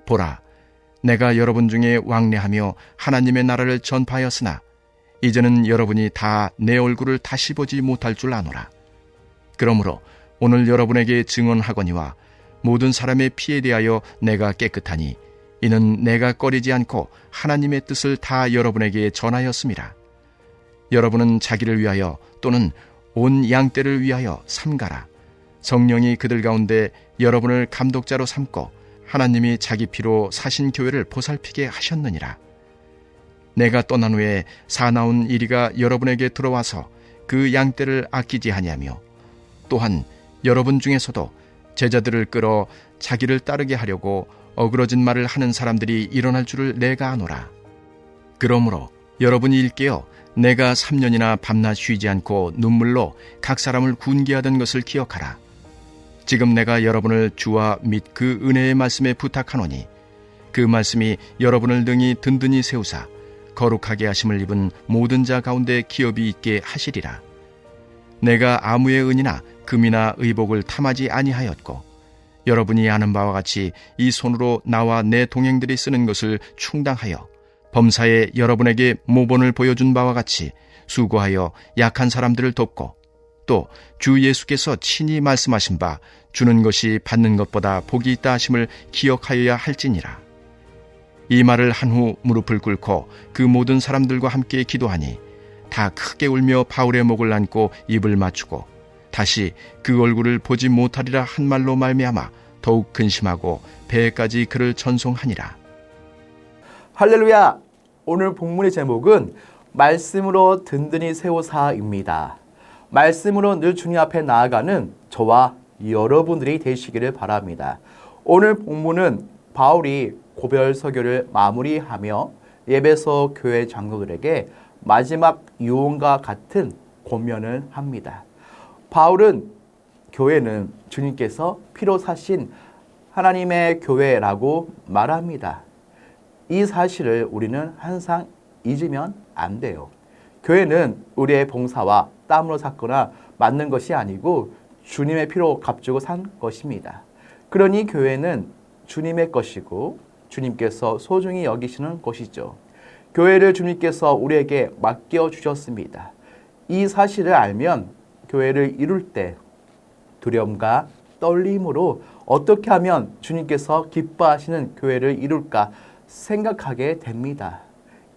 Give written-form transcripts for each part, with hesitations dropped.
보라, 내가 여러분 중에 왕래하며 하나님의 나라를 전파하였으나 이제는 여러분이 다 내 얼굴을 다시 보지 못할 줄 아노라. 그러므로 오늘 여러분에게 증언하거니와 모든 사람의 피에 대하여 내가 깨끗하니 이는 내가 꺼리지 않고 하나님의 뜻을 다 여러분에게 전하였음이라. 여러분은 자기를 위하여 또는 온 양떼를 위하여 삼가라. 성령이 그들 가운데 여러분을 감독자로 삼고 하나님이 자기 피로 사신 교회를 보살피게 하셨느니라. 내가 떠난 후에 사나운 이리가 여러분에게 들어와서 그 양떼를 아끼지 아니하며 또한 여러분 중에서도 제자들을 끌어 자기를 따르게 하려고 어그러진 말을 하는 사람들이 일어날 줄을 내가 아노라. 그러므로 여러분이 일깨어 내가 3년이나 밤낮 쉬지 않고 눈물로 각 사람을 군계하던 것을 기억하라. 지금 내가 여러분을 주와 및 그 은혜의 말씀에 부탁하노니 그 말씀이 여러분을 능히 든든히 세우사 거룩하게 하심을 입은 모든 자 가운데 기업이 있게 하시리라. 내가 아무의 은이나 금이나 의복을 탐하지 아니하였고 여러분이 아는 바와 같이 이 손으로 나와 내 동행들이 쓰는 것을 충당하여 범사에 여러분에게 모본을 보여준 바와 같이 수고하여 약한 사람들을 돕고 또 주 예수께서 친히 말씀하신 바 주는 것이 받는 것보다 복이 있다 하심을 기억하여야 할지니라. 이 말을 한 후 무릎을 꿇고 그 모든 사람들과 함께 기도하니 다 크게 울며 바울의 목을 안고 입을 맞추고 다시 그 얼굴을 보지 못하리라 한 말로 말미암아 더욱 근심하고 배에까지 그를 전송하니라. 할렐루야! 오늘 본문의 제목은 말씀으로 든든히 세우사입니다. 말씀으로 늘 주님 앞에 나아가는 저와 여러분들이 되시기를 바랍니다. 오늘 본문은 바울이 고별 서교를 마무리하며 에베소 교회 장로들에게 마지막 유언과 같은 권면을 합니다. 바울은 교회는 주님께서 피로 사신 하나님의 교회라고 말합니다. 이 사실을 우리는 항상 잊으면 안 돼요. 교회는 우리의 봉사와 땀으로 샀거나 만든 것이 아니고 주님의 피로 값주고 산 것입니다. 그러니 교회는 주님의 것이고 주님께서 소중히 여기시는 것이죠. 교회를 주님께서 우리에게 맡겨주셨습니다. 이 사실을 알면 교회를 이룰 때 두려움과 떨림으로 어떻게 하면 주님께서 기뻐하시는 교회를 이룰까 생각하게 됩니다.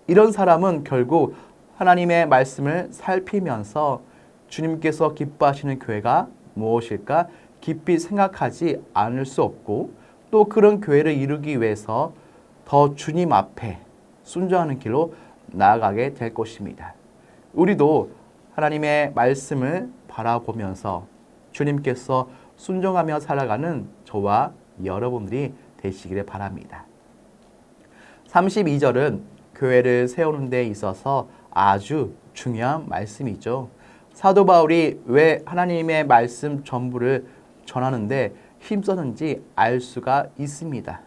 이런 사람은 결국 하나님의 말씀을 살피면서 주님께서 기뻐하시는 교회가 무엇일까 깊이 생각하지 않을 수 없고 또 그런 교회를 이루기 위해서 더 주님 앞에 순종하는 길로 나아가게 될 것입니다. 우리도 하나님의 말씀을 바라보면서 주님께서 순종하며 살아가는 저와 여러분들이 되시기를 바랍니다. 32절은 교회를 세우는 데 있어서 아주 중요한 말씀이죠. 사도 바울이 왜 하나님의 말씀 전부를 전하는데 힘썼는지 알 수가 있습니다.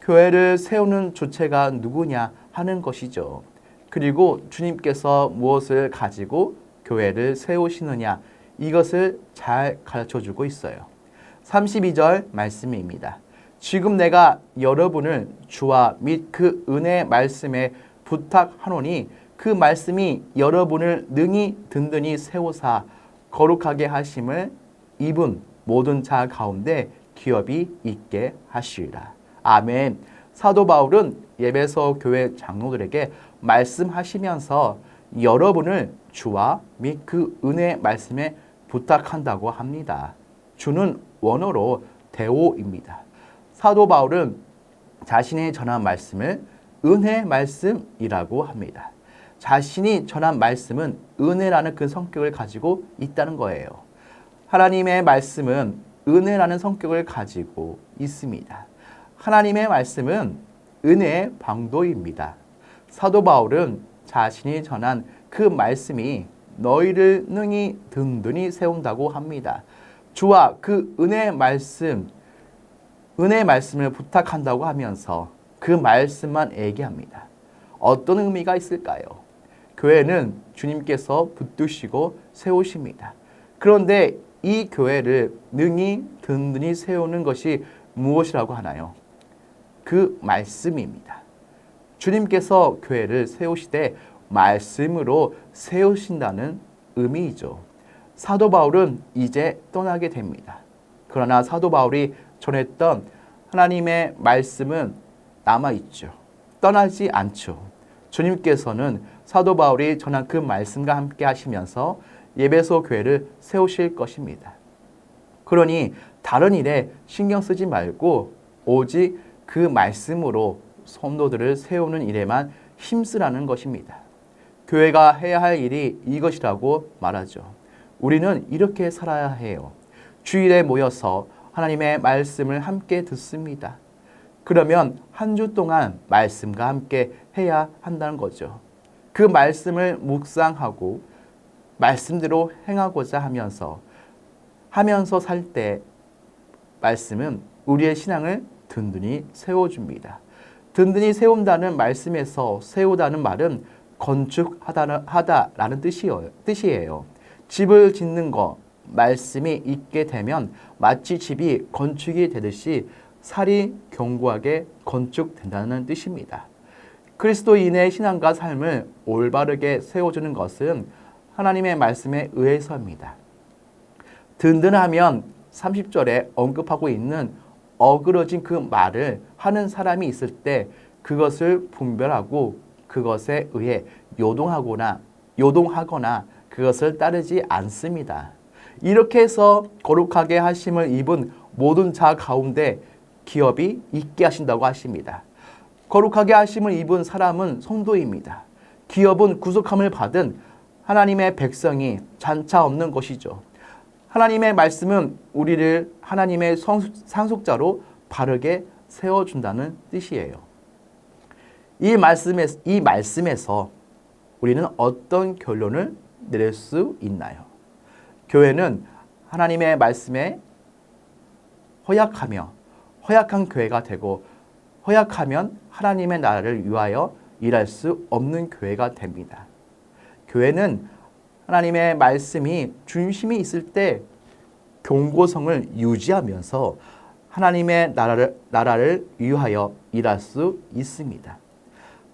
교회를 세우는 주체가 누구냐 하는 것이죠. 그리고 주님께서 무엇을 가지고 교회를 세우시느냐 이것을 잘 가르쳐주고 있어요. 32절 말씀입니다. 지금 내가 여러분을 주와 및 그 은혜의 말씀에 부탁하노니 그 말씀이 여러분을 능히 든든히 세우사 거룩하게 하심을 입은 모든 자 가운데 기업이 있게 하시리라. 아멘. 사도 바울은 에베소 교회 장로들에게 말씀하시면서 여러분을 주와 및 그 은혜 말씀에 부탁한다고 합니다. 주는 원어로 데오입니다. 사도 바울은 자신이 전한 말씀을 은혜 말씀이라고 합니다. 자신이 전한 말씀은 은혜라는 그 성격을 가지고 있다는 거예요. 하나님의 말씀은 은혜라는 성격을 가지고 있습니다. 하나님의 말씀은 은혜의 방도입니다. 사도 바울은 자신이 전한 그 말씀이 너희를 능히 든든히 세운다고 합니다. 주와 그 은혜의 말씀을 부탁한다고 하면서 그 말씀만 얘기합니다. 어떤 의미가 있을까요? 교회는 주님께서 붙드시고 세우십니다. 그런데 이 교회를 능히 든든히 세우는 것이 무엇이라고 하나요? 그 말씀입니다. 주님께서 교회를 세우시되 말씀으로 세우신다는 의미이죠. 사도 바울은 이제 떠나게 됩니다. 그러나 사도 바울이 전했던 하나님의 말씀은 남아있죠. 떠나지 않죠. 주님께서는 사도 바울이 전한 그 말씀과 함께 하시면서 에베소 교회를 세우실 것입니다. 그러니 다른 일에 신경 쓰지 말고 오직 그 말씀으로 성도들을 세우는 일에만 힘쓰라는 것입니다. 교회가 해야 할 일이 이것이라고 말하죠. 우리는 이렇게 살아야 해요. 주일에 모여서 하나님의 말씀을 함께 듣습니다. 그러면 한 주 동안 말씀과 함께 해야 한다는 거죠. 그 말씀을 묵상하고 말씀대로 행하고자 하면서 살 때 말씀은 우리의 신앙을 든든히 세워줍니다. 든든히 세운다는 말씀에서 세우다는 말은 건축하다라는 뜻이에요. 집을 짓는 거, 말씀이 있게 되면 마치 집이 건축이 되듯이 살이 견고하게 건축된다는 뜻입니다. 그리스도인의 신앙과 삶을 올바르게 세워주는 것은 하나님의 말씀에 의해서입니다. 든든하면 30절에 언급하고 있는 어그러진 그 말을 하는 사람이 있을 때 그것을 분별하고 그것에 의해 요동하거나 그것을 따르지 않습니다. 이렇게 해서 거룩하게 하심을 입은 모든 자 가운데 기업이 있게 하신다고 하십니다. 거룩하게 하심을 입은 사람은 성도입니다. 기업은 구속함을 받은 하나님의 백성이 잔차 없는 것이죠. 하나님의 말씀은 우리를 하나님의 상속자로 바르게 세워준다는 뜻이에요. 이 말씀에서 우리는 어떤 결론을 내릴 수 있나요? 교회는 하나님의 말씀에 허약한 교회가 되고 허약하면 하나님의 나라를 위하여 일할 수 없는 교회가 됩니다. 교회는 하나님의 말씀이 중심이 있을 때 견고성을 유지하면서 하나님의 나라를 위하여 일할 수 있습니다.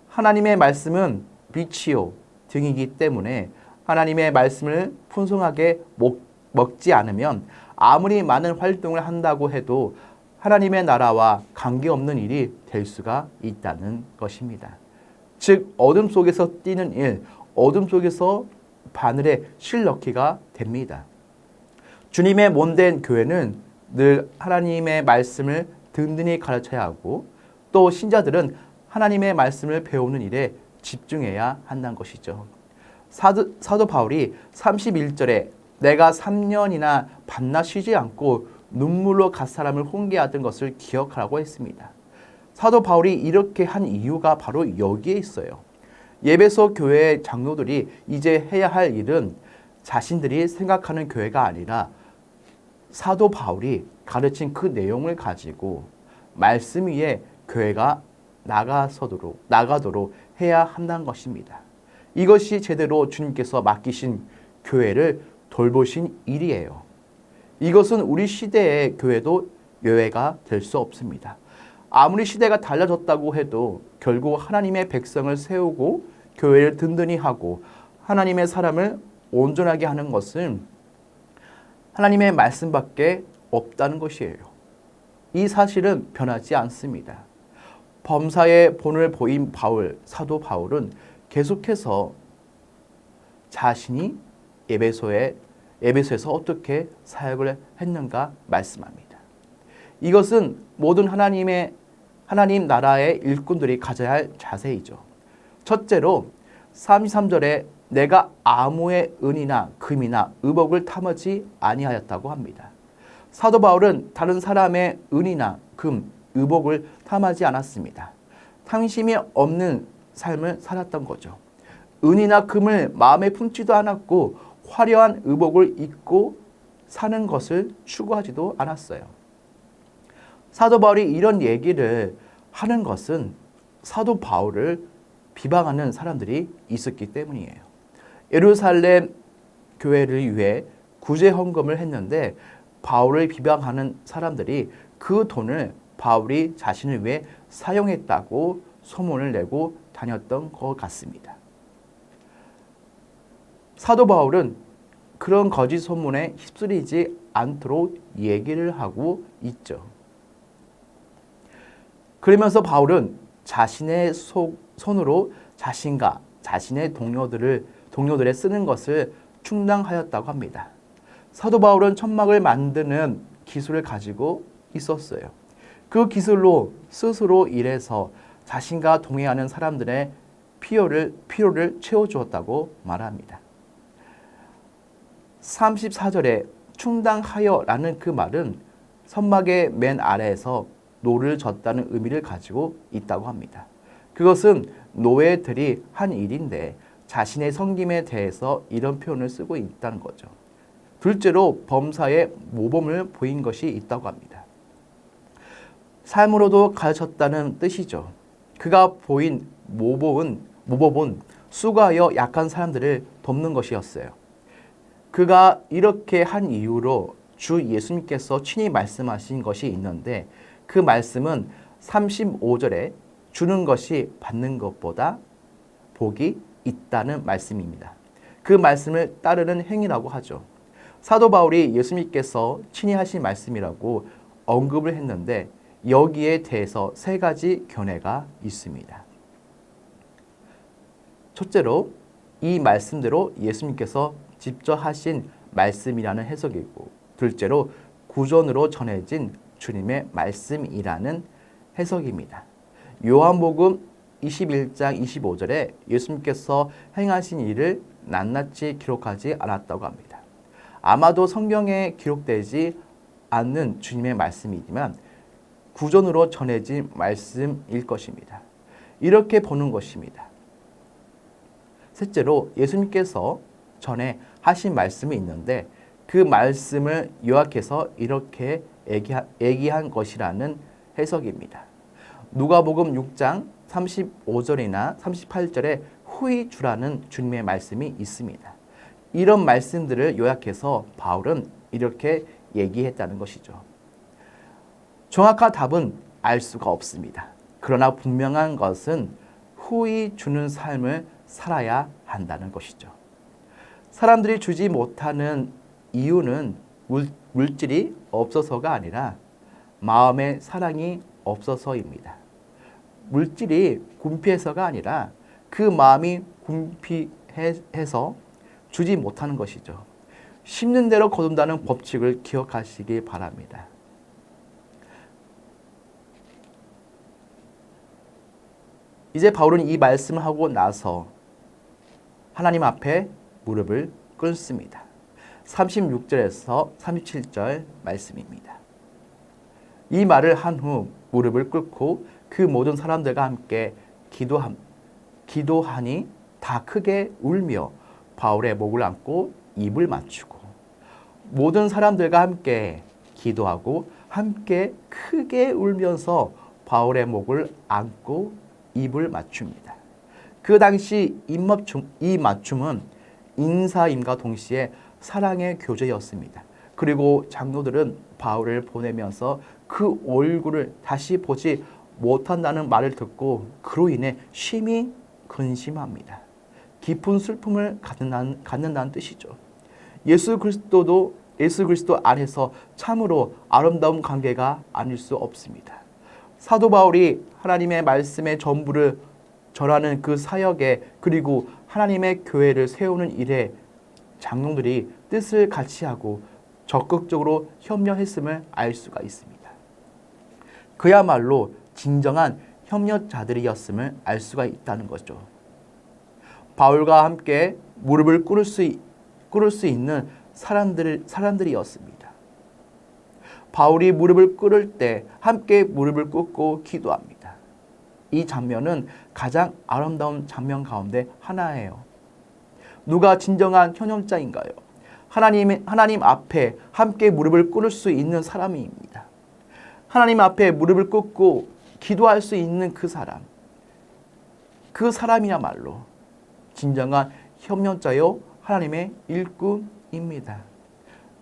하나님의 말씀은 빛이요 등이기 때문에 하나님의 말씀을 풍성하게 먹지 않으면 아무리 많은 활동을 한다고 해도 하나님의 나라와 관계없는 일이 될 수가 있다는 것입니다. 즉 어둠 속에서 뛰는 일, 어둠 속에서 바늘에 실 넣기가 됩니다. 주님의 몸된 교회는 늘 하나님의 말씀을 든든히 가르쳐야 하고 또 신자들은 하나님의 말씀을 배우는 일에 집중해야 한다는 것이죠. 사도 바울이 31절에 내가 3년이나 밤낮 쉬지 않고 눈물로 갓 사람을 훈계하던 것을 기억하라고 했습니다. 사도 바울이 이렇게 한 이유가 바로 여기에 있어요. 에베소 교회의 장로들이 이제 해야 할 일은 자신들이 생각하는 교회가 아니라 사도 바울이 가르친 그 내용을 가지고 말씀 위에 교회가 나가도록 해야 한다는 것입니다. 이것이 제대로 주님께서 맡기신 교회를 돌보신 일이에요. 이것은 우리 시대의 교회도 예외가 될 수 없습니다. 아무리 시대가 달라졌다고 해도 결국 하나님의 백성을 세우고 교회를 든든히 하고 하나님의 사람을 온전하게 하는 것은 하나님의 말씀밖에 없다는 것이에요. 이 사실은 변하지 않습니다. 범사의 본을 보인 사도 바울은 계속해서 자신이 에베소에서 어떻게 사역을 했는가 말씀합니다. 이것은 모든 하나님 나라의 일꾼들이 가져야 할 자세이죠. 첫째로 33절에 내가 아무의 은이나 금이나 의복을 탐하지 아니하였다고 합니다. 사도 바울은 다른 사람의 은이나 금, 의복을 탐하지 않았습니다. 탐심이 없는 삶을 살았던 거죠. 은이나 금을 마음에 품지도 않았고 화려한 의복을 입고 사는 것을 추구하지도 않았어요. 사도 바울이 이런 얘기를 하는 것은 사도 바울을 비방하는 사람들이 있었기 때문이에요. 예루살렘 교회를 위해 구제 헌금을 했는데 바울을 비방하는 사람들이 그 돈을 바울이 자신을 위해 사용했다고 소문을 내고 다녔던 것 같습니다. 사도 바울은 그런 거짓 소문에 휩쓸리지 않도록 얘기를 하고 있죠. 그러면서 바울은 자신의 손으로 자신과 자신의 동료들의 쓰는 것을 충당하였다고 합니다. 사도 바울은 천막을 만드는 기술을 가지고 있었어요. 그 기술로 스스로 일해서 자신과 동행하는 사람들의 필요를 채워주었다고 말합니다. 34절에 충당하여라는 그 말은 선막의 맨 아래에서 노를 젓다는 의미를 가지고 있다고 합니다. 그것은 노예들이 한 일인데 자신의 섬김에 대해서 이런 표현을 쓰고 있다는 거죠. 둘째로 범사에 모범을 보인 것이 있다고 합니다. 삶으로도 가르쳤다는 뜻이죠. 그가 보인 모범은 수고하여 약한 사람들을 돕는 것이었어요. 그가 이렇게 한 이유로 주 예수님께서 친히 말씀하신 것이 있는데 그 말씀은 35절에 주는 것이 받는 것보다 복이 있다는 말씀입니다. 그 말씀을 따르는 행위라고 하죠. 사도 바울이 예수님께서 친히 하신 말씀이라고 언급을 했는데 여기에 대해서 세 가지 견해가 있습니다. 첫째로 이 말씀대로 예수님께서 직접 하신 말씀이라는 해석이고, 둘째로 구전으로 전해진 주님의 말씀이라는 해석입니다. 요한복음 21장 25절에 예수님께서 행하신 일을 낱낱이 기록하지 않았다고 합니다. 아마도 성경에 기록되지 않는 주님의 말씀이지만 구전으로 전해진 말씀일 것입니다. 이렇게 보는 것입니다. 셋째로 예수님께서 전에 하신 말씀이 있는데 그 말씀을 요약해서 이렇게 얘기한 것이라는 해석입니다. 누가복음 6장 35절이나 38절에 후히 주라는 주님의 말씀이 있습니다. 이런 말씀들을 요약해서 바울은 이렇게 얘기했다는 것이죠. 정확한 답은 알 수가 없습니다. 그러나 분명한 것은 후히 주는 삶을 살아야 한다는 것이죠. 사람들이 주지 못하는 이유는 물질이 없어서가 아니라 마음의 사랑이 없어서입니다. 물질이 궁피해서가 아니라 그 마음이 궁피해서 주지 못하는 것이죠. 심는 대로 거둔다는 법칙을 기억하시기 바랍니다. 이제 바울은 이 말씀을 하고 나서 하나님 앞에 무릎을 꿇습니다. 36절에서 37절 말씀입니다. 이 말을 한 후 무릎을 꿇고 그 모든 사람들과 함께 기도하니 다 크게 울며 바울의 목을 안고 입을 맞추고, 모든 사람들과 함께 기도하고 함께 크게 울면서 바울의 목을 안고 입을 맞춥니다. 그 당시 이 맞춤은 인사임과 동시에 사랑의 교제였습니다. 그리고 장로들은 바울을 보내면서 그 얼굴을 다시 보지 못한다는 말을 듣고 그로 인해 심히 근심합니다. 깊은 슬픔을 갖는다는 뜻이죠. 예수 그리스도 안에서 참으로 아름다운 관계가 아닐 수 없습니다. 사도 바울이 하나님의 말씀의 전부를 전하는 그 사역에, 그리고 하나님의 교회를 세우는 일에 장로들이 뜻을 같이 하고 적극적으로 협력했음을 알 수가 있습니다. 그야말로 진정한 협력자들이었음을 알 수가 있다는 거죠. 바울과 함께 무릎을 꿇을 수 있는 사람들이었습니다. 바울이 무릎을 꿇을 때 함께 무릎을 꿇고 기도합니다. 이 장면은 가장 아름다운 장면 가운데 하나예요. 누가 진정한 협력자인가요? 하나님 앞에 함께 무릎을 꿇을 수 있는 사람입니다. 하나님 앞에 무릎을 꿇고 기도할 수 있는 그 사람이야말로 진정한 협력자요 하나님의 일꾼입니다.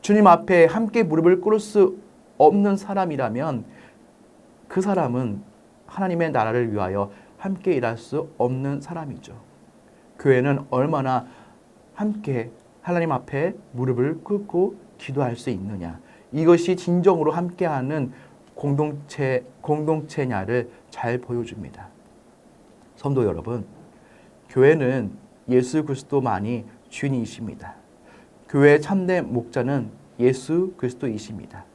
주님 앞에 함께 무릎을 꿇을 수 없는 사람이라면 그 사람은 하나님의 나라를 위하여 함께 일할 수 없는 사람이죠. 교회는 얼마나 함께 하나님 앞에 무릎을 꿇고 기도할 수 있느냐. 이것이 진정으로 함께하는 공동체냐를 잘 보여줍니다. 성도 여러분, 교회는 예수 그리스도만이 주인이십니다. 교회의 참된 목자는 예수 그리스도이십니다.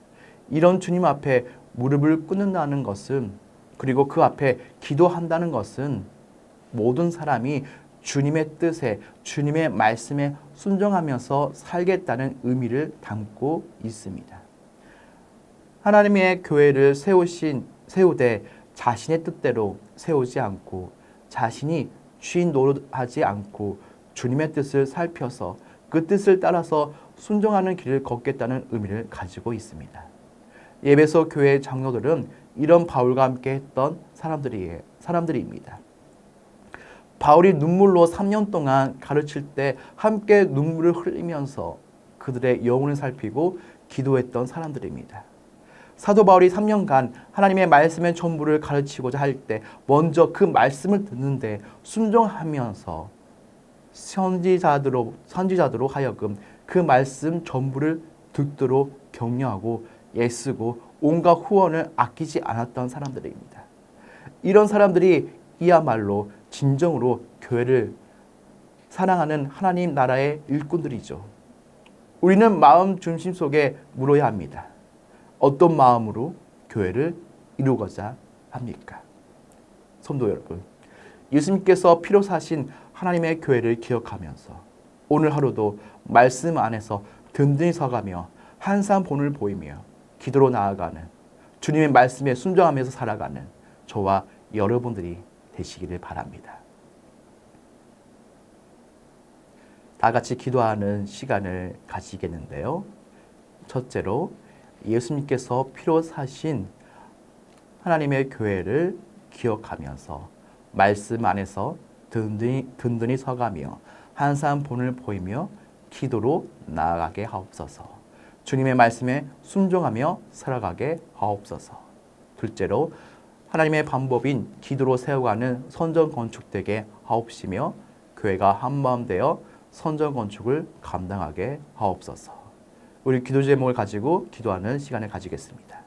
이런 주님 앞에 무릎을 꿇는다는 것은, 그리고 그 앞에 기도한다는 것은 모든 사람이 주님의 뜻에, 주님의 말씀에 순종하면서 살겠다는 의미를 담고 있습니다. 하나님의 교회를 세우되 자신의 뜻대로 세우지 않고, 자신이 주인 노릇하지 않고 주님의 뜻을 살펴서 그 뜻을 따라서 순종하는 길을 걷겠다는 의미를 가지고 있습니다. 에베소 교회의 장로들은 이런 바울과 함께 했던 사람들입니다. 바울이 눈물로 3년 동안 가르칠 때 함께 눈물을 흘리면서 그들의 영혼을 살피고 기도했던 사람들입니다. 사도 바울이 3년간 하나님의 말씀의 전부를 가르치고자 할 때 먼저 그 말씀을 듣는데 순종하면서 선지자들로 하여금 그 말씀 전부를 듣도록 격려하고 애쓰고 온갖 후원을 아끼지 않았던 사람들입니다. 이런 사람들이 이야말로 진정으로 교회를 사랑하는 하나님 나라의 일꾼들이죠. 우리는 마음 중심 속에 물어야 합니다. 어떤 마음으로 교회를 이루고자 합니까? 성도 여러분, 예수님께서 피로 사신 하나님의 교회를 기억하면서 오늘 하루도 말씀 안에서 든든히 서가며 항상 본을 보이며 기도로 나아가는, 주님의 말씀에 순종하면서 살아가는 저와 여러분들이 되시기를 바랍니다. 다 같이 기도하는 시간을 가지겠는데요. 첫째로 예수님께서 피로 사신 하나님의 교회를 기억하면서 말씀 안에서 든든히 서가며 항상 본을 보이며 기도로 나아가게 하옵소서. 주님의 말씀에 순종하며 살아가게 하옵소서. 둘째로 하나님의 방법인 기도로 세워가는 선전 건축되게 하옵시며 교회가 한마음 되어 선전 건축을 감당하게 하옵소서. 우리 기도 제목을 가지고 기도하는 시간을 가지겠습니다.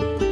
있습니다.